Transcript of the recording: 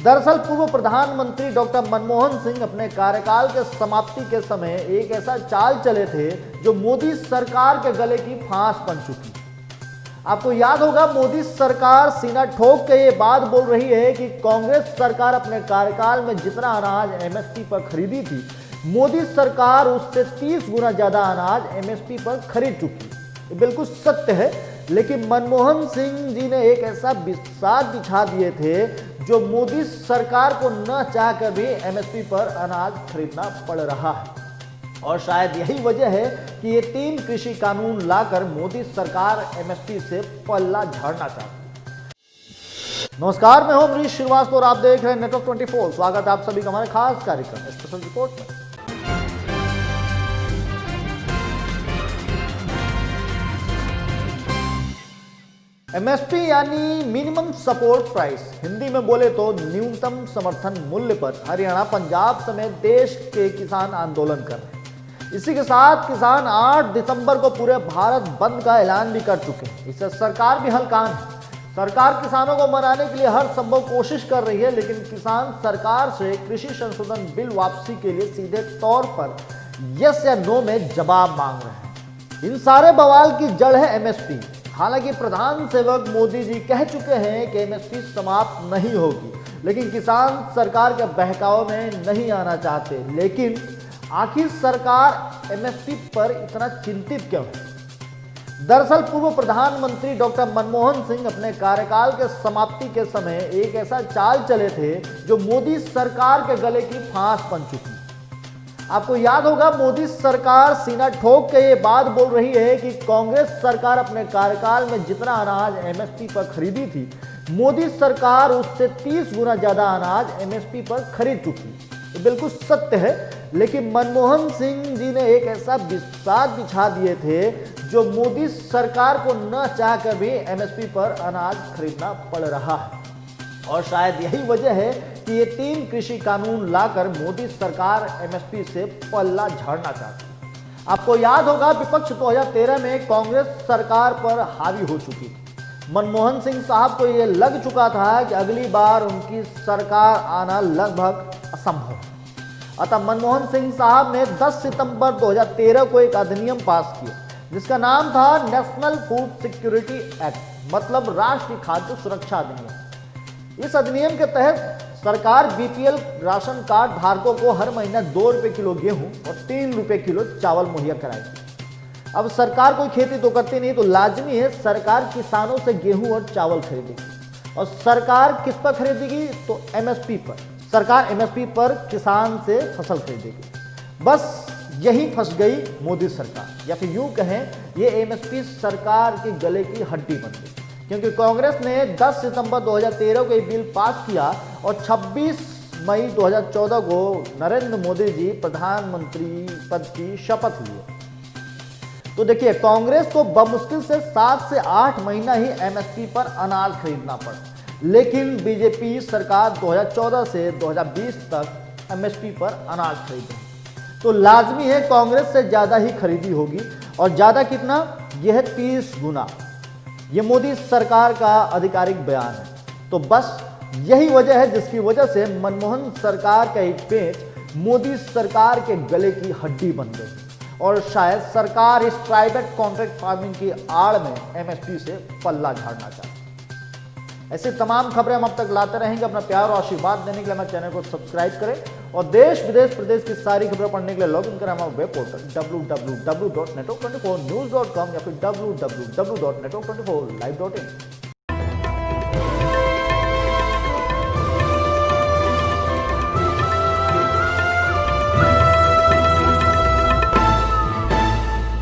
दरअसल पूर्व प्रधानमंत्री डॉक्टर मनमोहन सिंह अपने कार्यकाल के समाप्ति के समय एक ऐसा चाल चले थे जो मोदी सरकार के गले की फांस बन चुकी। आपको याद होगा, मोदी सरकार सीना ठोक के ये बात बोल रही है कि कांग्रेस सरकार अपने कार्यकाल में जितना अनाज एमएसपी पर खरीदी थी, मोदी सरकार उससे 30 गुना ज्यादा अनाज एमएसपी पर खरीद चुकी। ये बिल्कुल सत्य है, लेकिन मनमोहन सिंह जी ने एक ऐसा बिस्सात बिछा दिए थे जो मोदी सरकार को न चाहकर भी एमएसपी पर अनाज खरीदना पड़ रहा है। और शायद यही वजह है कि ये 3 कृषि कानून लाकर मोदी सरकार एमएसपी से पल्ला झाड़ना चाहती है। नमस्कार, मैं हूं अमरीश श्रीवास्तव और आप देख रहे हैं नेटवर्क 24। स्वागत है आप सभी का हमारे खास कार्यक्रम स्पेशल रिपोर्ट में। एमएसपी यानी मिनिमम सपोर्ट प्राइस, हिंदी में बोले तो न्यूनतम समर्थन मूल्य पर हरियाणा, पंजाब समेत देश के किसान आंदोलन कर रहे हैं। इसी के साथ किसान 8 दिसंबर को पूरे भारत बंद का ऐलान भी कर चुके हैं। इससे सरकार भी हलकान है। सरकार किसानों को मनाने के लिए हर संभव कोशिश कर रही है, लेकिन किसान सरकार से कृषि संशोधन बिल वापसी के लिए सीधे तौर पर यस या नो में जवाब मांग रहे हैं। इन सारे बवाल की जड़ है एमएसपी। हालांकि प्रधान सेवक मोदी जी कह चुके हैं कि एमएसपी समाप्त नहीं होगी, लेकिन किसान सरकार के बहकावे में नहीं आना चाहते। लेकिन आखिर सरकार एमएसपी पर इतना चिंतित क्यों है? दरअसल पूर्व प्रधानमंत्री डॉक्टर मनमोहन सिंह अपने कार्यकाल के समाप्ति के समय एक ऐसा चाल चले थे जो मोदी सरकार के गले की फांस बन चुकी। आपको याद होगा, मोदी सरकार सीना ठोक के ये बात बोल रही है कि कांग्रेस सरकार अपने कार्यकाल में जितना अनाज एमएसपी पर खरीदी थी, मोदी सरकार उससे 30 गुना ज्यादा अनाज एमएसपी पर खरीद चुकी। ये बिल्कुल सत्य है, लेकिन मनमोहन सिंह जी ने एक ऐसा बिस्सात बिछा दिए थे जो मोदी सरकार को न चाहकर भी एमएसपी पर अनाज खरीदना पड़ रहा है। और शायद यही वजह है कि ये 3 कृषि कानून लाकर मोदी सरकार एमएसपी से पल्ला झाड़ना चाहती है। आपको याद होगा, विपक्ष 2013 में कांग्रेस सरकार पर हावी हो चुकी थी। मनमोहन सिंह साहब को यह लग चुका था कि अगली बार उनकी सरकार आना लगभग असंभव है। अतः मनमोहन सिंह साहब ने 10 सितंबर 2013 को एक अधिनियम पास किया जिसका नाम था नेशनल फूड सिक्योरिटी एक्ट, मतलब राष्ट्रीय खाद्य सुरक्षा अधिनियम। इस अधिनियम के तहत सरकार बीपीएल राशन कार्ड धारकों को हर महीना 2 रुपए किलो गेहूं और 3 रुपए किलो चावल मुहैया कराएगी। अब सरकार कोई खेती तो करती नहीं, तो लाजमी है सरकार किसानों से गेहूं और चावल खरीदेगी। और सरकार किस पर खरीदेगी? तो एमएसपी पर। सरकार एमएसपी पर किसान से फसल खरीदेगी। बस यही फंस गई मोदी सरकार, या फिर यूं कहें ये एमएसपी सरकार के गले की हड्डी बन गई, क्योंकि कांग्रेस ने 10 सितंबर 2013 को एक बिल पास किया और 26 मई 2014 को नरेंद्र मोदी जी प्रधानमंत्री पद की शपथ लिए। तो देखिए, कांग्रेस को बमुश्किल से 7 से 8 महीना ही एमएसपी पर अनाज खरीदना पड़ा, लेकिन बीजेपी सरकार 2014 से 2020 तक एमएसपी पर अनाज खरीद रही। तो लाजमी है कांग्रेस से ज्यादा ही खरीदी होगी, और ज्यादा कितना? यह है 30 गुना। ये मोदी सरकार का आधिकारिक बयान है। तो बस यही वजह है जिसकी वजह से मनमोहन सरकार का एक पेच मोदी सरकार के गले की हड्डी बन गई, और शायद सरकार इस प्राइवेट कॉन्ट्रैक्ट फार्मिंग की आड़ में एमएसपी से पल्ला झाड़ना चाहती है। ऐसी तमाम खबरें हम अब तक लाते रहेंगे। अपना प्यार और आशीर्वाद देने के लिए हमारे चैनल को सब्सक्राइब करें, और देश विदेश प्रदेश की सारी खबरें पढ़ने के लिए लॉग इन करें हमारे वेब पोर्टल www.network24news.com या फिर www.network24live.in।